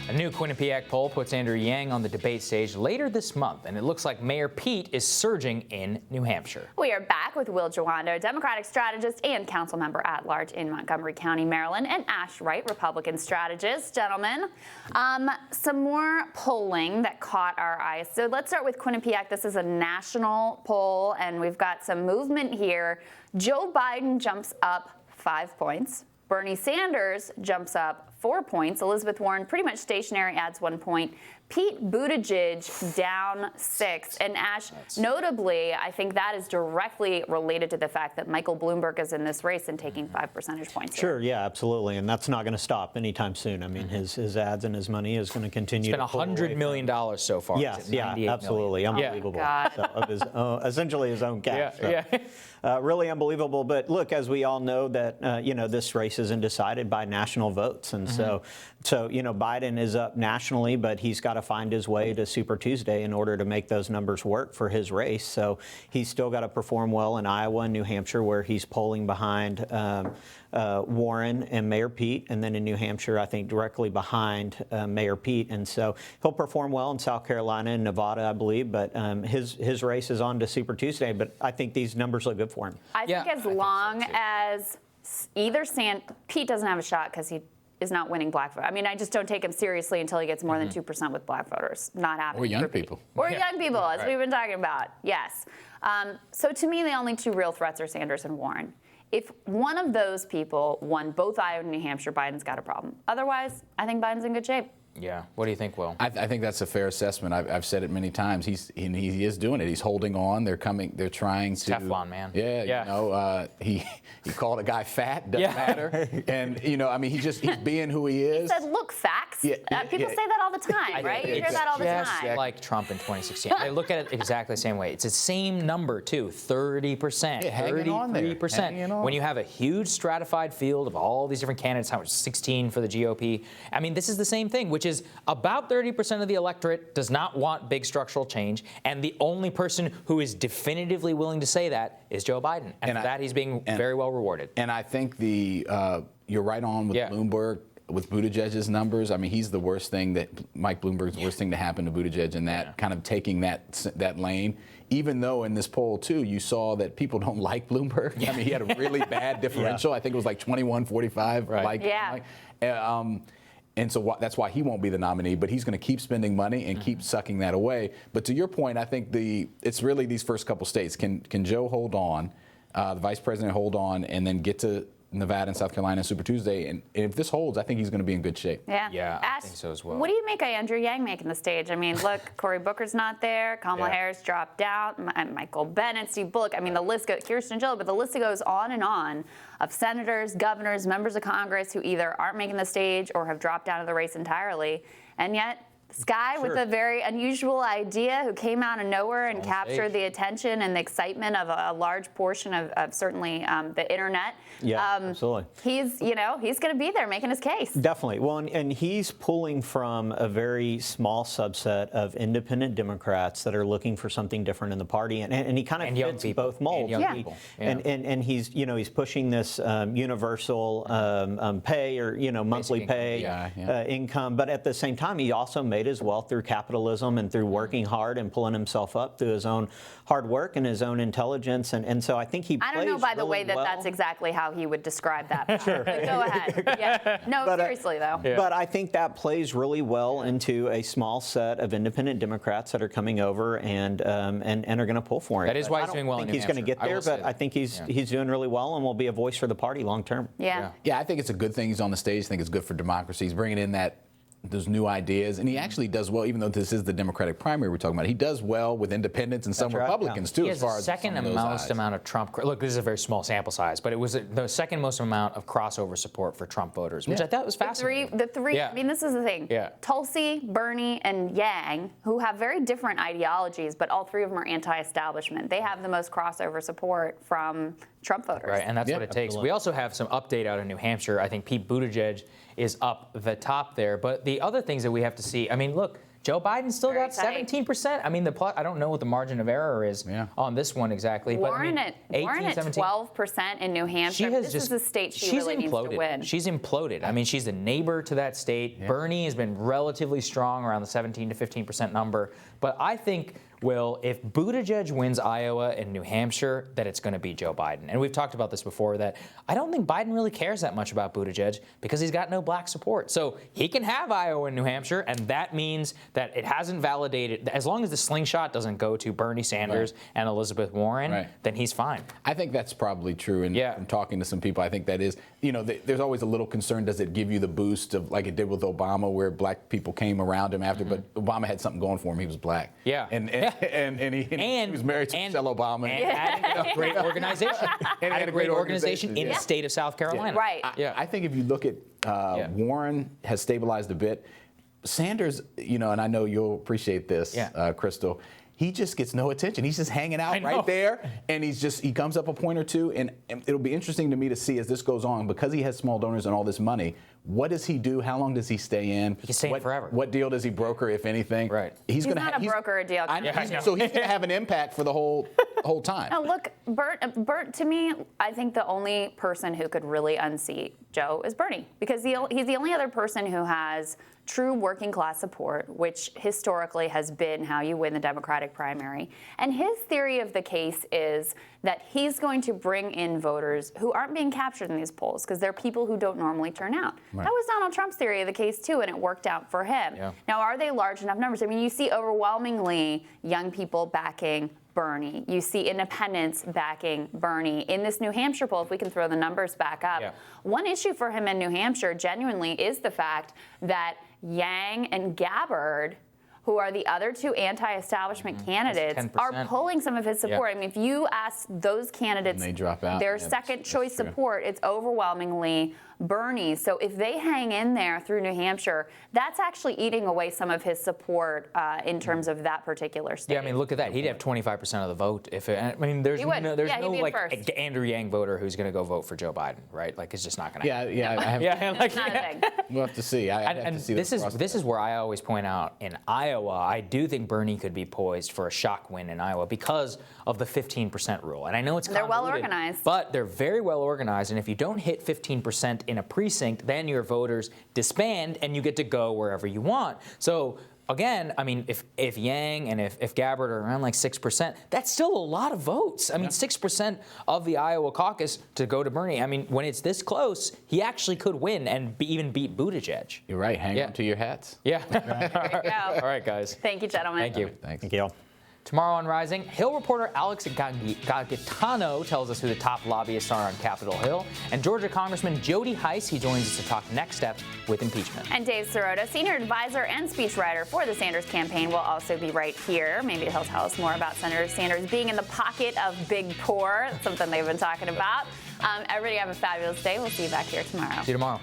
A new Quinnipiac poll puts Andrew Yang on the debate stage later this month, and it looks like Mayor Pete is surging in New Hampshire. We are back with Will Jawando, Democratic strategist and council member at large in Montgomery County, Maryland, and Ash Wright, Republican strategist. Gentlemen, some more polling that caught our eyes. So let's start with Quinnipiac. This is a national poll, and we've got some movement here. Joe Biden jumps up 5 points. Bernie Sanders jumps up 4 points. Elizabeth Warren pretty much stationary, adds 1 point. Pete Buttigieg down 6. And Ash, notably, I think that is directly related to the fact that Michael Bloomberg is in this race and taking 5 percentage points. Sure, yeah, absolutely. And that's not going to stop anytime soon. I mean, his ads and his money is going to continue. It's been $100 million so far. Yes, yeah, absolutely. Million? Unbelievable. Oh, so, of his essentially his own cash. Yeah, so, really unbelievable. But look, as we all know that, this race isn't decided by national votes. And so, Biden is up nationally, but he's got to find his way to Super Tuesday in order to make those numbers work for his race. So he's still got to perform well in Iowa and New Hampshire, where he's polling behind Warren and Mayor Pete, and then in New Hampshire, I think directly behind Mayor Pete. And so he'll perform well in South Carolina and Nevada, I believe. But his race is on to Super Tuesday. But I think these numbers look good for him. I think as long as Pete doesn't have a shot because he is not winning black vote. I mean, I just don't take him seriously until he gets more than 2% with black voters. Not happening. Or young people. Or young people, as we've been talking about. Yes. So to me, the only two real threats are Sanders and Warren. If one of those people won both Iowa and New Hampshire, Biden's got a problem. Otherwise, I think Biden's in good shape. Yeah. What do you think, Will? I think that's a fair assessment. I've said it many times. He is doing it. He's holding on. They're trying to. Teflon, man. Yeah. He called a guy fat. Doesn't matter. And he's being who he is. He said, "Look, facts." People say that all the time, right? You hear that all the time. Like Trump in 2016. I look at it exactly the same way. It's the same number too. 30%, 33%. When you have a huge stratified field of all these different candidates, how much? 16 for the GOP. I mean, this is the same thing, which is about 30% of the electorate does not want big structural change, and the only person who is definitively willing to say that is Joe Biden, and for that he's being very well rewarded. And I think you're right on with Bloomberg. With Buttigieg's numbers, I mean, he's the worst thing Mike Bloomberg's the worst thing to happen to Buttigieg, and that kind of taking that lane. Even though in this poll too, you saw that people don't like Bloomberg. I mean, he had a really bad differential. I think it was like 21-45. Right. And so that's why he won't be the nominee, but he's going to keep spending money and keep sucking that away. But to your point, I think it's really these first couple states. Can Joe hold on, the vice president hold on, and then get to Nevada and South Carolina Super Tuesday? And if this holds, I think he's going to be in good shape. Yeah, Ash, I think so as well. What do you make of Andrew Yang making the stage? I mean, look, Cory Booker's not there. Kamala Harris dropped out. Michael Bennet, Steve Bullock. I mean, the list goes, Kirsten Gillibrand, but the list goes on and on of senators, governors, members of Congress who either aren't making the stage or have dropped out of the race entirely. And yet, this guy with a very unusual idea who came out of nowhere and captured the attention and the excitement of a large portion of certainly the internet. Yeah, absolutely. He's going to be there making his case. Definitely. Well, and he's pulling from a very small subset of independent Democrats that are looking for something different in the party, and he kind of fits both molds. And he's pushing this universal pay or monthly pay income, but at the same time he also made his wealth through capitalism and through working hard and pulling himself up through his own hard work and his own intelligence, and so I think he plays I don't know, by the really way, that well. That's exactly how he would describe that. Sure. But go ahead. Yeah. No, but, seriously, though. But I think that plays really well into a small set of independent Democrats that are coming over and are going to pull for him. That is why he's doing well in New Hampshire. I don't think he's going to get there, but I think he's doing really well and will be a voice for the party long term. Yeah, I think it's a good thing he's on the stage. I think it's good for democracy. He's bringing in those new ideas, and he actually does well, even though this is the Democratic primary we're talking about. He does well with independents and some Republicans too. He has the second most amount of Trump. Look, this is a very small sample size, but it was the second most amount of crossover support for Trump voters, which I thought was fascinating. The three. I mean, this is the thing. Tulsi, Bernie, and Yang, who have very different ideologies, but all three of them are anti-establishment. They have the most crossover support from Trump voters. Right, and that's what it takes. We also have some update out in New Hampshire. I think Pete Buttigieg is up the top there, but the other things that we have to see, I mean, look, Joe Biden still Very got tight. 17%. I mean, I don't know what the margin of error is on this one exactly. Warren, but, I mean, Warren at 12% in New Hampshire. This is a state she really needs to win. She's imploded. I mean, she's a neighbor to that state. Bernie has been relatively strong around the 17 to 15% number. But I think, Will, if Buttigieg wins Iowa and New Hampshire, that it's going to be Joe Biden. And we've talked about this before, that I don't think Biden really cares that much about Buttigieg because he's got no black support. So he can have Iowa and New Hampshire, and that means that it hasn't validated. As long as the slingshot doesn't go to Bernie Sanders and Elizabeth Warren, then he's fine. I think that's probably true. And from talking to some people, I think that is, there's always a little concern. Does it give you the boost of like it did with Obama, where black people came around him after, but Obama had something going for him. He was black. Yeah. And he was married to Michelle Obama. And had a great organization. And had a great organization in the state of South Carolina. Right. I think if you look at Warren has stabilized a bit. Sanders, and I know you'll appreciate this, Crystal. He just gets no attention. He's just hanging out right there, and he comes up a point or two, and it'll be interesting to me to see as this goes on, because he has small donors and all this money, what does he do? How long does he stay in? He can stay in forever. What deal does he broker, if anything? Right. He's not a broker or deal. So he's going to have an impact for the whole time. No, look, Bert, to me, I think the only person who could really unseat Joe is Bernie, because he's the only other person who has true working class support, which historically has been how you win the Democratic primary. And his theory of the case is that he's going to bring in voters who aren't being captured in these polls because they're people who don't normally turn out. Right. That was Donald Trump's theory of the case too, and it worked out for him. Yeah. Now, are they large enough numbers? I mean, you see overwhelmingly young people backing Bernie. You see independents backing Bernie. In this New Hampshire poll, if we can throw the numbers back up, one issue for him in New Hampshire genuinely is the fact that Yang and Gabbard, who are the other two anti-establishment candidates, are pulling some of his support. I mean, if you ask those candidates they drop out. their second choice support, it's overwhelmingly Bernie. So if they hang in there through New Hampshire, that's actually eating away some of his support in terms of that particular state. Yeah, I mean, look at that. He'd have 25% of the vote. There's no like Andrew Yang voter who's going to go vote for Joe Biden, right? Like, it's just not going to happen. It's not a thing. We'll have to see. This is where I always point out in Iowa, I do think Bernie could be poised for a shock win in Iowa because of the 15% rule. And I know it's they're well organized, but they're very well organized. And if you don't hit 15% in a precinct, then your voters disband and you get to go wherever you want. So again, I mean, if Yang and if Gabbard are around like 6%, that's still a lot of votes. I mean, 6% of the Iowa caucus to go to Bernie. I mean, when it's this close, he actually could win and even beat Buttigieg. You're right. Hang on to your hats. Yeah. There you go. All right, guys. Thank you, gentlemen. Thank you. Thanks. Thank you. Tomorrow on Rising, Hill reporter Alex Gagetano tells us who the top lobbyists are on Capitol Hill. And Georgia Congressman Jody Hice, he joins us to talk next steps with impeachment. And Dave Sirota, senior advisor and speechwriter for the Sanders campaign, will also be right here. Maybe he'll tell us more about Senator Sanders being in the pocket of Big Poor, something they've been talking about. Everybody have a fabulous day. We'll see you back here tomorrow. See you tomorrow.